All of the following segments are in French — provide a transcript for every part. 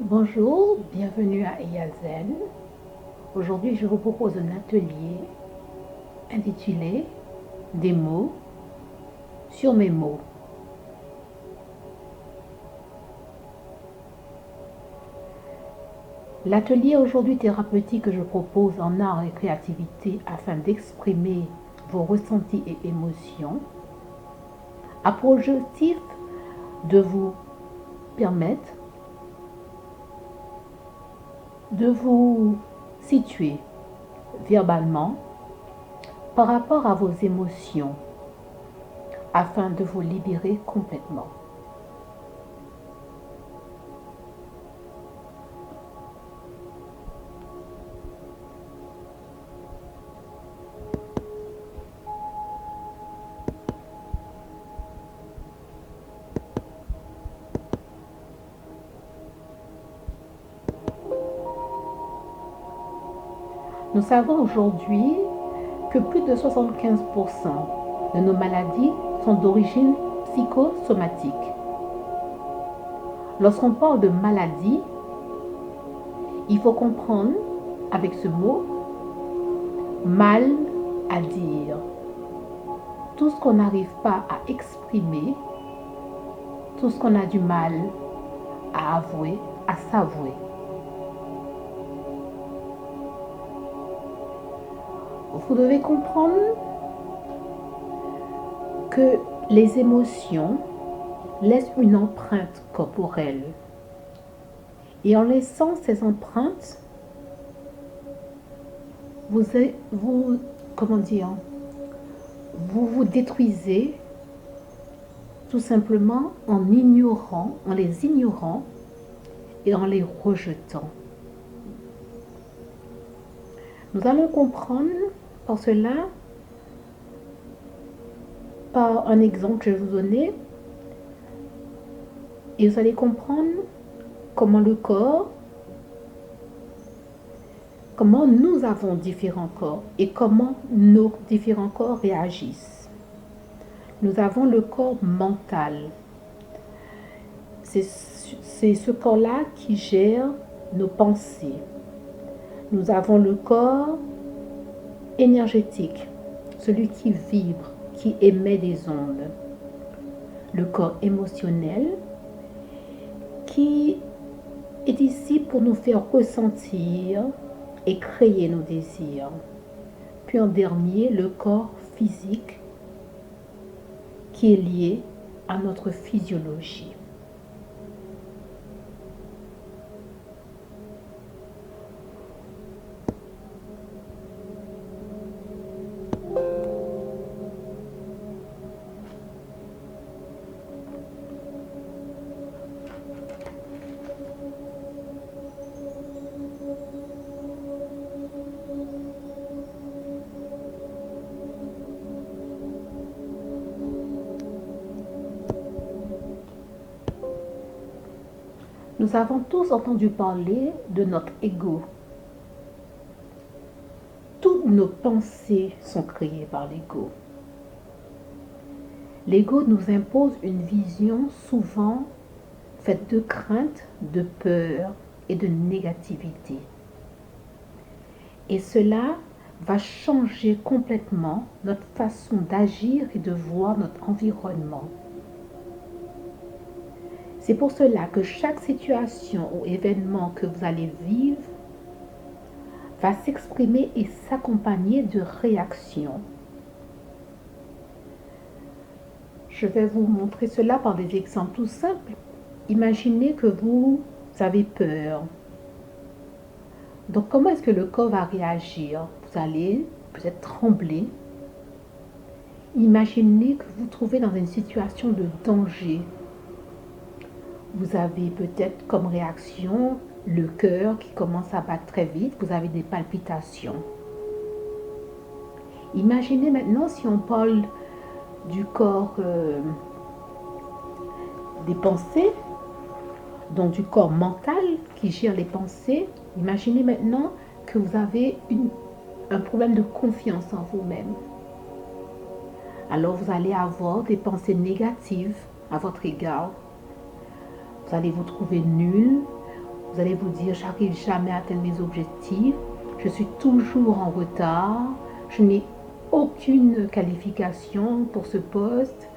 Bonjour, bienvenue à Yazen. Aujourd'hui, je vous propose un atelier intitulé Des mots sur mes mots. L'atelier aujourd'hui thérapeutique que je propose en art et créativité afin d'exprimer vos ressentis et émotions a pour objectif de vous permettre de vous situer verbalement par rapport à vos émotions afin de vous libérer complètement. Nous savons aujourd'hui que plus de 75% de nos maladies sont d'origine psychosomatique. Lorsqu'on parle de maladie, il faut comprendre avec ce mot mal à dire. Tout ce qu'on n'arrive pas à exprimer, tout ce qu'on a du mal à avouer, à s'avouer. Vous devez comprendre que les émotions laissent une empreinte corporelle. Et en laissant ces empreintes, vous vous détruisez tout simplement en les ignorant et en les rejetant. Nous allons comprendre par cela, par un exemple que je vais vous donner, et vous allez comprendre comment nous avons différents corps et comment nos différents corps réagissent. Nous avons le corps mental. C'est ce corps-là qui gère nos pensées. Nous avons le corps énergétique, celui qui vibre, qui émet des ondes. Le corps émotionnel qui est ici pour nous faire ressentir et créer nos désirs. Puis en dernier, le corps physique qui est lié à notre physiologie. Nous avons tous entendu parler de notre ego. Toutes nos pensées sont créées par l'ego. L'ego nous impose une vision souvent faite de crainte, de peur et de négativité. Et cela va changer complètement notre façon d'agir et de voir notre environnement. C'est pour cela que chaque situation ou événement que vous allez vivre va s'exprimer et s'accompagner de réactions. Je vais vous montrer cela par des exemples tout simples. Imaginez que vous avez peur. Donc, comment est-ce que le corps va réagir? Vous allez peut-être trembler. Imaginez que vous vous trouvez dans une situation de danger. Vous avez peut-être comme réaction le cœur qui commence à battre très vite. Vous avez des palpitations. Imaginez maintenant si on parle du corps des pensées, donc du corps mental qui gère les pensées. Imaginez maintenant que vous avez un problème de confiance en vous-même. Alors vous allez avoir des pensées négatives à votre égard. Vous allez vous trouver nul, Vous allez vous dire, j'arrive jamais à atteindre mes objectifs, je suis toujours en retard, je n'ai aucune qualification pour ce poste,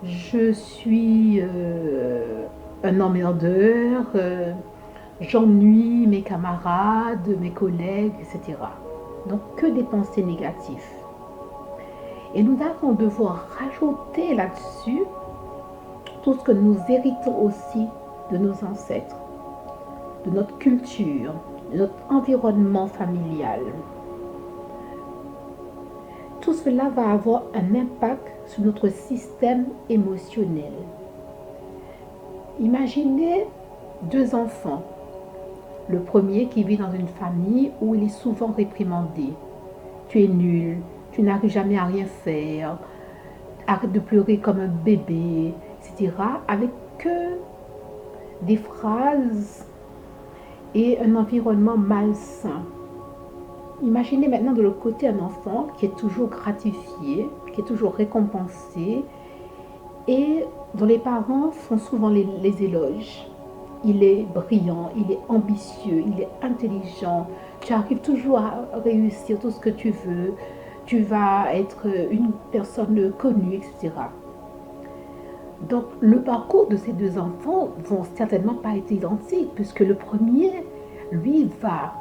je suis un emmerdeur, j'ennuie mes camarades, mes collègues, etc. Donc, que des pensées négatives. Et nous allons devoir rajouter là-dessus tout ce que nous héritons aussi de nos ancêtres, de notre culture, de notre environnement familial. Tout cela va avoir un impact sur notre système émotionnel. Imaginez 2 enfants. Le premier qui vit dans une famille où il est souvent réprimandé. Tu es nul, tu n'arrives jamais à rien faire, arrête de pleurer comme un bébé, etc. Avec que des phrases et un environnement malsain. Imaginez maintenant de l'autre côté un enfant qui est toujours gratifié, qui est toujours récompensé et dont les parents font souvent les éloges. Il est brillant, il est ambitieux, il est intelligent, tu arrives toujours à réussir tout ce que tu veux, tu vas être une personne connue, etc. Donc le parcours de ces 2 enfants vont certainement pas être identiques puisque le premier, lui, va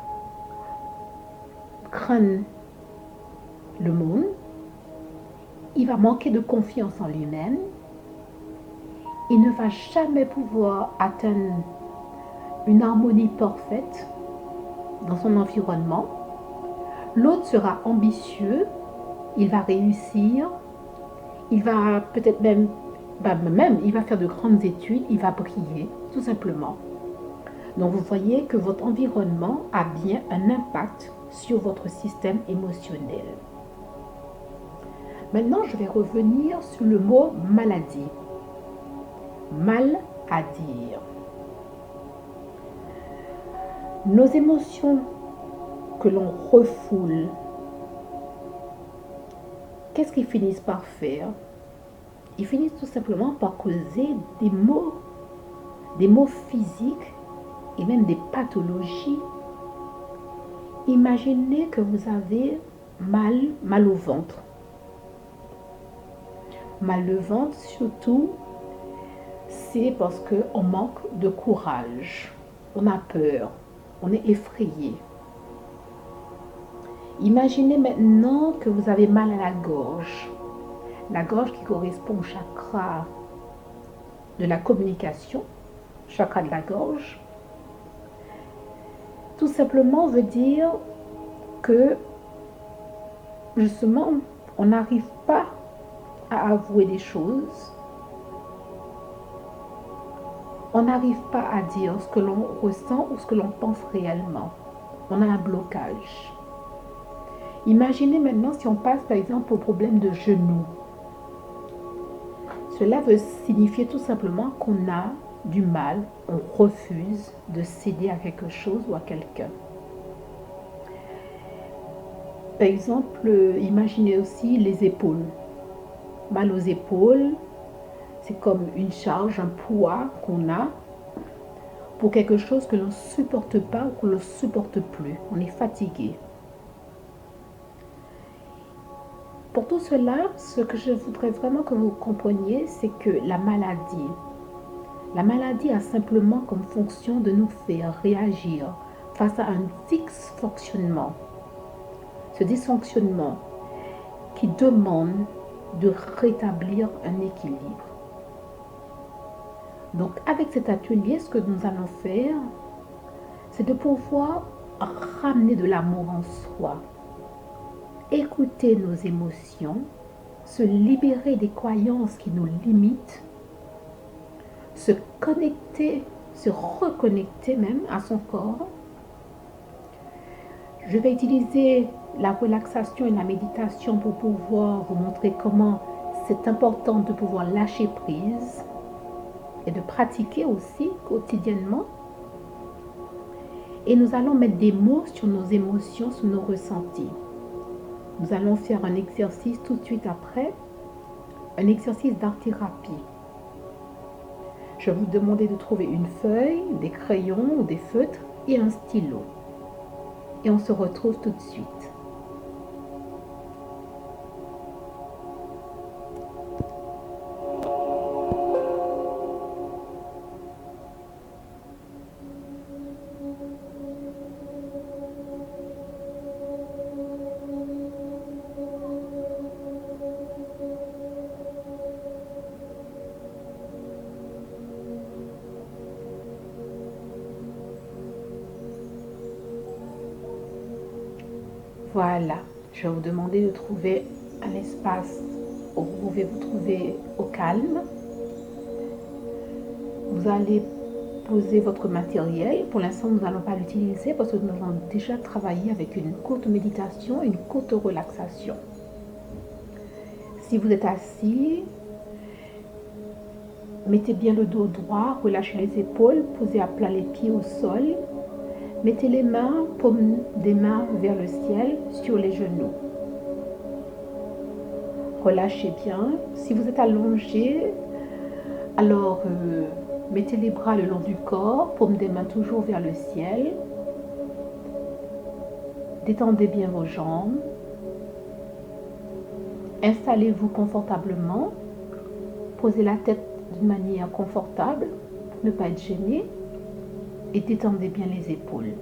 craindre le monde, il va manquer de confiance en lui-même, il ne va jamais pouvoir atteindre une harmonie parfaite dans son environnement. L'autre sera ambitieux, il va réussir, il va peut-être même il va faire de grandes études, il va briller, tout simplement. Donc vous voyez que votre environnement a bien un impact sur votre système émotionnel. Maintenant, je vais revenir sur le mot maladie. Mal à dire. Nos émotions que l'on refoule, qu'est-ce qu'ils finissent par faire? Ils finissent tout simplement par causer des maux physiques et même des pathologies. Imaginez que vous avez mal au ventre. Mal au ventre, surtout, c'est parce qu'on manque de courage. On a peur, on est effrayé. Imaginez maintenant que vous avez mal à la gorge. La gorge qui correspond au chakra de la communication, chakra de la gorge, tout simplement veut dire que justement, on n'arrive pas à avouer des choses. On n'arrive pas à dire ce que l'on ressent ou ce que l'on pense réellement. On a un blocage. Imaginez maintenant si on passe par exemple au problème de genou. Cela veut signifier tout simplement qu'on a du mal, on refuse de céder à quelque chose ou à quelqu'un. Par exemple, imaginez aussi les épaules. Mal aux épaules, c'est comme une charge, un poids qu'on a pour quelque chose que l'on ne supporte pas ou qu'on ne supporte plus. On est fatigué. Pour tout cela, ce que je voudrais vraiment que vous compreniez, c'est que la maladie a simplement comme fonction de nous faire réagir face à un dysfonctionnement. Ce dysfonctionnement qui demande de rétablir un équilibre. Donc avec cet atelier, ce que nous allons faire, c'est de pouvoir ramener de l'amour en soi, écouter nos émotions, se libérer des croyances qui nous limitent, se connecter, se reconnecter même à son corps. Je vais utiliser la relaxation et la méditation pour pouvoir vous montrer comment c'est important de pouvoir lâcher prise et de pratiquer aussi quotidiennement. Et nous allons mettre des mots sur nos émotions, sur nos ressentis. Nous allons faire un exercice tout de suite après, un exercice d'art-thérapie. Je vais vous demander de trouver une feuille, des crayons ou des feutres et un stylo. Et on se retrouve tout de suite. Voilà, je vais vous demander de trouver un espace où vous pouvez vous trouver au calme. Vous allez poser votre matériel. Pour l'instant, nous n'allons pas l'utiliser parce que nous avons déjà travaillé avec une courte méditation, une courte relaxation. Si vous êtes assis, mettez bien le dos droit, relâchez les épaules, posez à plat les pieds au sol. Mettez les mains, paumes des mains vers le ciel, sur les genoux. Relâchez bien. Si vous êtes allongé, alors mettez les bras le long du corps, paumes des mains toujours vers le ciel. Détendez bien vos jambes. Installez-vous confortablement. Posez la tête d'une manière confortable pour ne pas être gêné. Et détendez bien les épaules.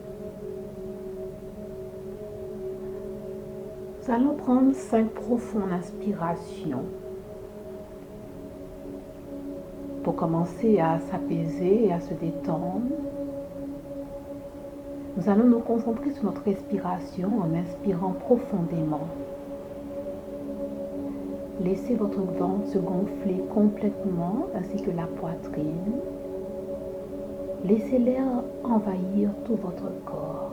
Nous allons prendre 5 profondes inspirations pour commencer à s'apaiser et à se détendre. Nous allons nous concentrer sur notre respiration en inspirant profondément. Laissez votre ventre se gonfler complètement ainsi que la poitrine. Laissez l'air envahir tout votre corps.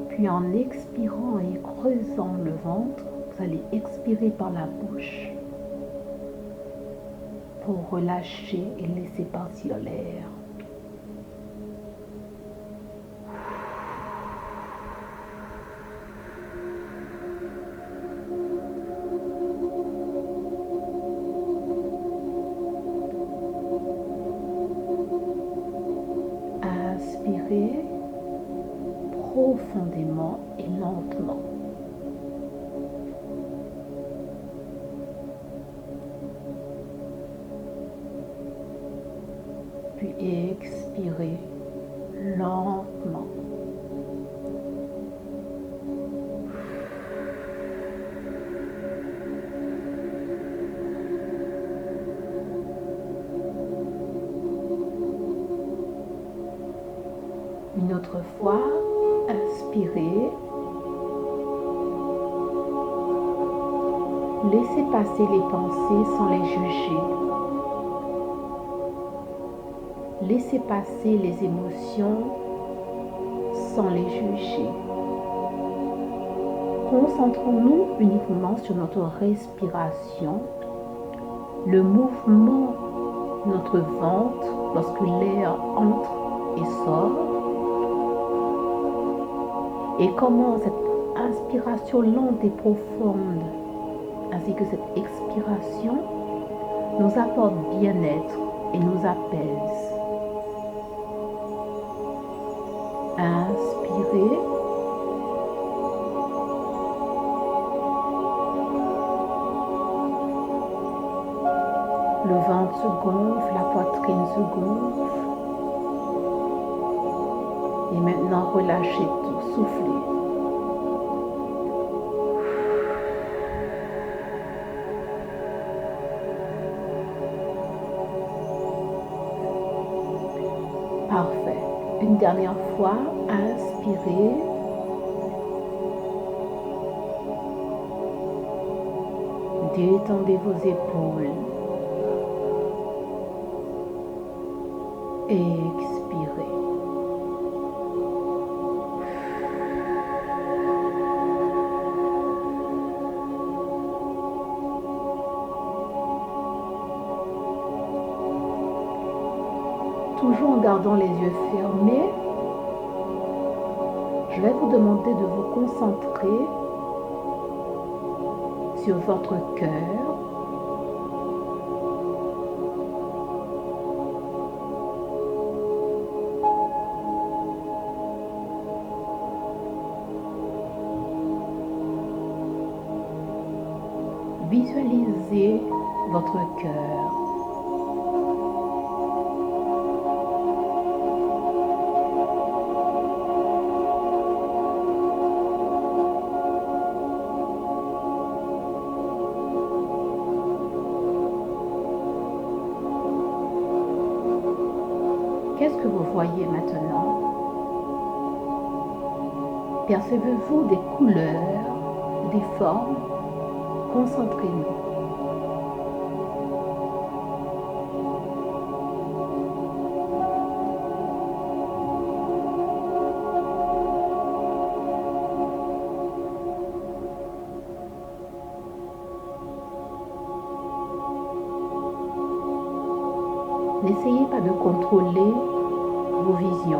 Puis en expirant et creusant le ventre, vous allez expirer par la bouche pour relâcher et laisser partir l'air. Inspirez profondément et lentement. Puis expirez lentement. Une autre fois, inspirez. Laissez passer les pensées sans les juger. Laissez passer les émotions sans les juger. Concentrons-nous uniquement sur notre respiration, le mouvement de notre ventre lorsque l'air entre et sort, et comment cette inspiration lente et profonde, ainsi que cette expiration, nous apporte bien-être et nous apaise. Inspirez. Le ventre se gonfle, la poitrine se gonfle. Et maintenant, relâchez tout, soufflez. Parfait. Une dernière fois, inspirez. Détendez vos épaules. Expirez. Toujours en gardant les yeux fermés, je vais vous demander de vous concentrer sur votre cœur Visualisez votre cœur. Qu'est-ce que vous voyez maintenant? Percevez-vous des couleurs, des formes? Concentrez-nous. N'essayez pas de contrôler vos visions.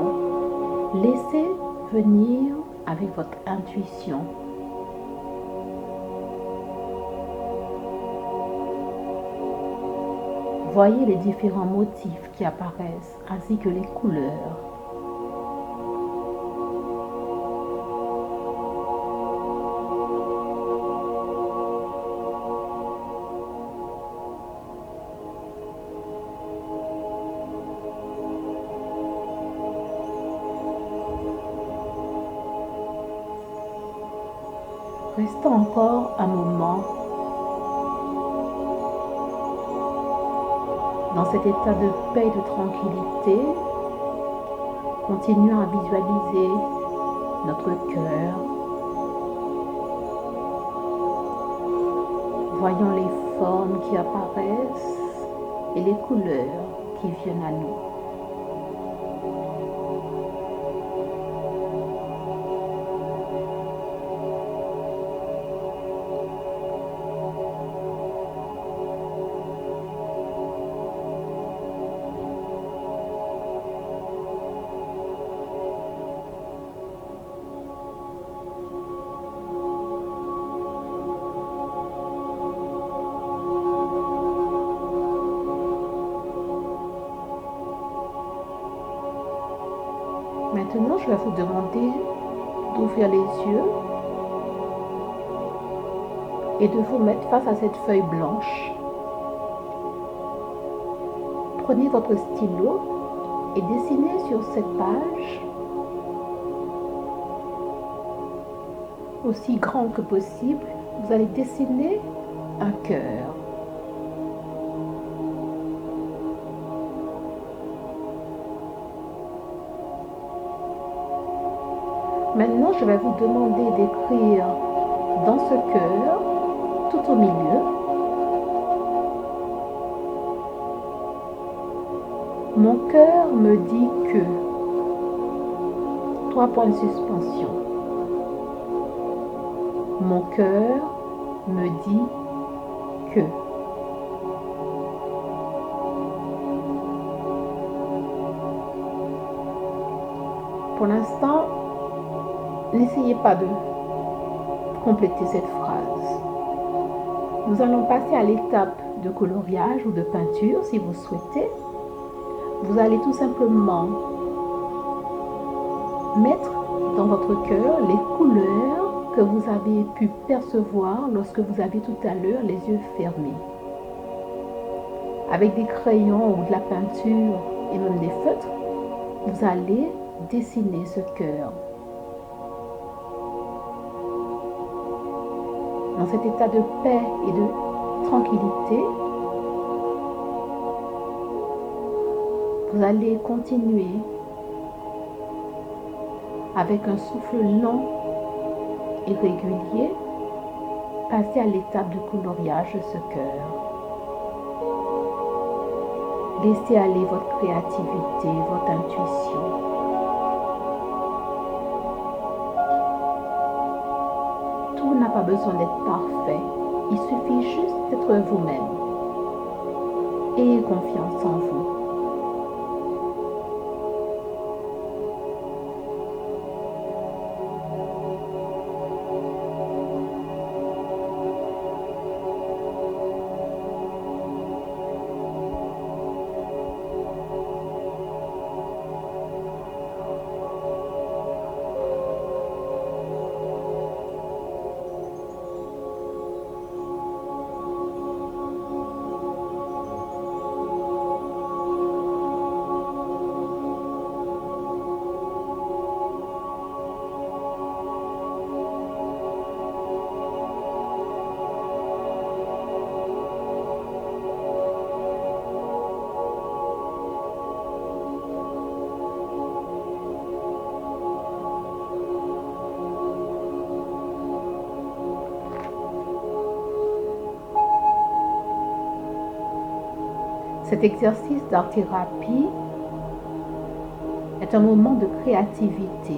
Laissez venir avec votre intuition. Voyez les différents motifs qui apparaissent ainsi que les couleurs. Restons encore un moment dans cet état de paix et de tranquillité. Continuons à visualiser notre cœur. Voyons les formes qui apparaissent et les couleurs qui viennent à nous. Maintenant, je vais vous demander d'ouvrir les yeux et de vous mettre face à cette feuille blanche. Prenez votre stylo et dessinez sur cette page, aussi grand que possible, vous allez dessiner un cœur. Maintenant, je vais vous demander d'écrire dans ce cœur, tout au milieu, mon cœur me dit que, 3 points de suspension. Mon cœur me dit que. Pour l'instant, n'essayez pas de compléter cette phrase. Nous allons passer à l'étape de coloriage ou de peinture si vous souhaitez. Vous allez tout simplement mettre dans votre cœur les couleurs que vous avez pu percevoir lorsque vous avez tout à l'heure les yeux fermés. Avec des crayons ou de la peinture et même des feutres, vous allez dessiner ce cœur. Dans cet état de paix et de tranquillité, vous allez continuer avec un souffle lent et régulier, passer à l'étape de coloriage de ce cœur. Laissez aller votre créativité, votre intuition. Tout n'a pas besoin d'être parfait. Il suffit juste d'être vous-même. Ayez confiance en vous. Cet exercice d'art-thérapie est un moment de créativité,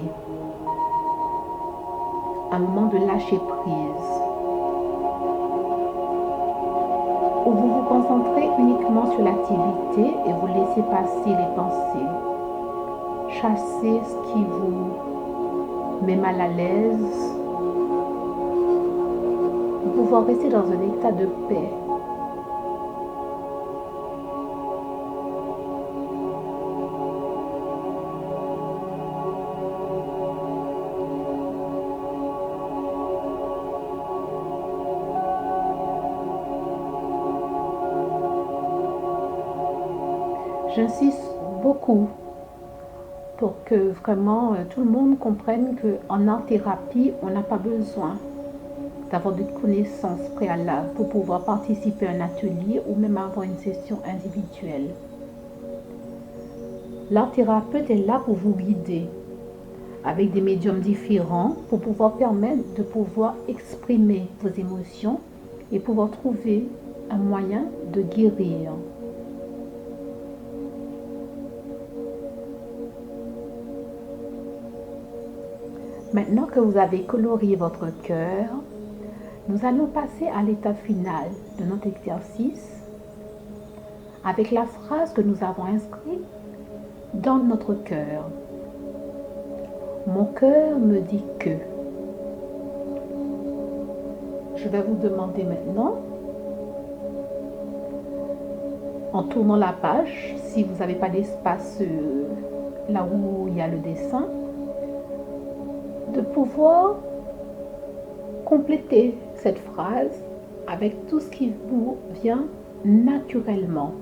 un moment de lâcher prise, où vous vous concentrez uniquement sur l'activité et vous laissez passer les pensées. Chassez ce qui vous met mal à l'aise pour pouvoir rester dans un état de paix. J'insiste beaucoup pour que vraiment tout le monde comprenne qu'en art-thérapie, on n'a pas besoin d'avoir de connaissances préalables pour pouvoir participer à un atelier ou même avoir une session individuelle. L'art-thérapeute est là pour vous guider avec des médiums différents pour pouvoir permettre de pouvoir exprimer vos émotions et pouvoir trouver un moyen de guérir. Maintenant que vous avez colorié votre cœur, nous allons passer à l'étape finale de notre exercice avec la phrase que nous avons inscrite dans notre cœur. Mon cœur me dit que. Je vais vous demander maintenant, en tournant la page, si vous n'avez pas d'espace là où il y a le dessin, de pouvoir compléter cette phrase avec tout ce qui vous vient naturellement.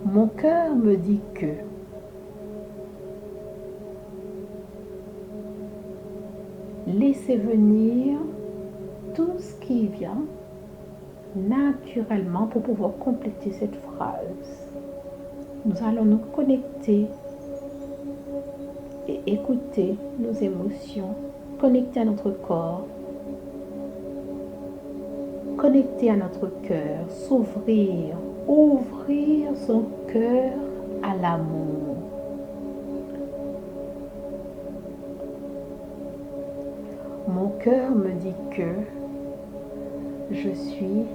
Mon cœur me dit que. Laissez venir tout ce qui vient naturellement pour pouvoir compléter cette phrase. Nous allons nous connecter et écouter nos émotions, connecter à notre corps, connecter à notre cœur, s'ouvrir, ouvrir son cœur à l'amour. Mon cœur me dit que je suis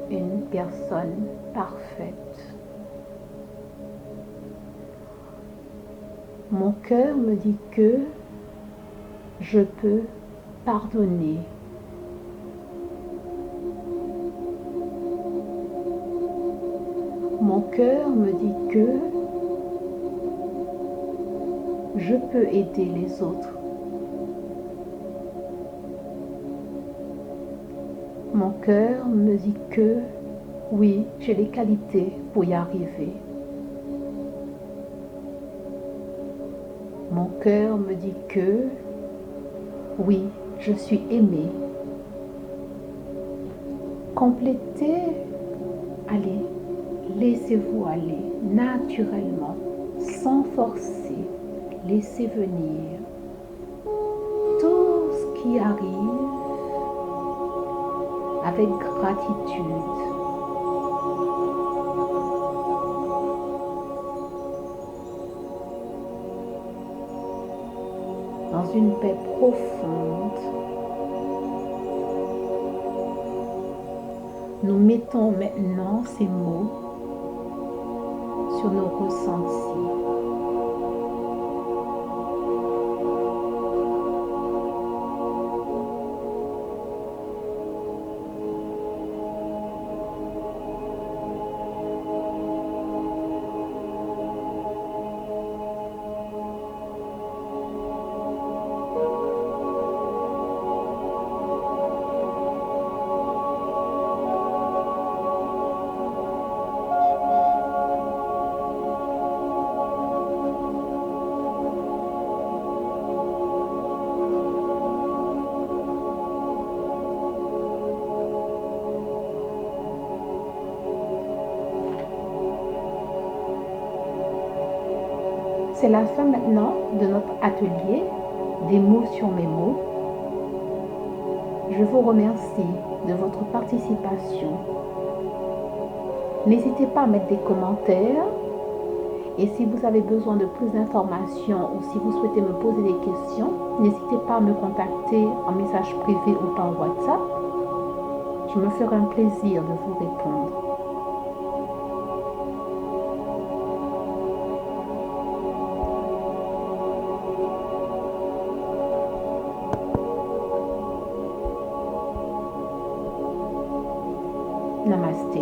une personne parfaite. Mon cœur me dit que je peux pardonner. Mon cœur me dit que je peux aider les autres. Mon cœur me dit que oui, j'ai les qualités pour y arriver. Mon cœur me dit que oui, je suis aimée. Complétez, allez, laissez-vous aller naturellement, sans forcer. Laissez venir tout ce qui arrive avec gratitude. Dans une paix profonde, nous mettons maintenant ces mots sur nos ressentis. C'est la fin maintenant de notre atelier des mots sur mes mots. Je vous remercie de votre participation. N'hésitez pas à mettre des commentaires. Et si vous avez besoin de plus d'informations ou si vous souhaitez me poser des questions, n'hésitez pas à me contacter en message privé ou par WhatsApp. Je me ferai un plaisir de vous répondre. Namasté.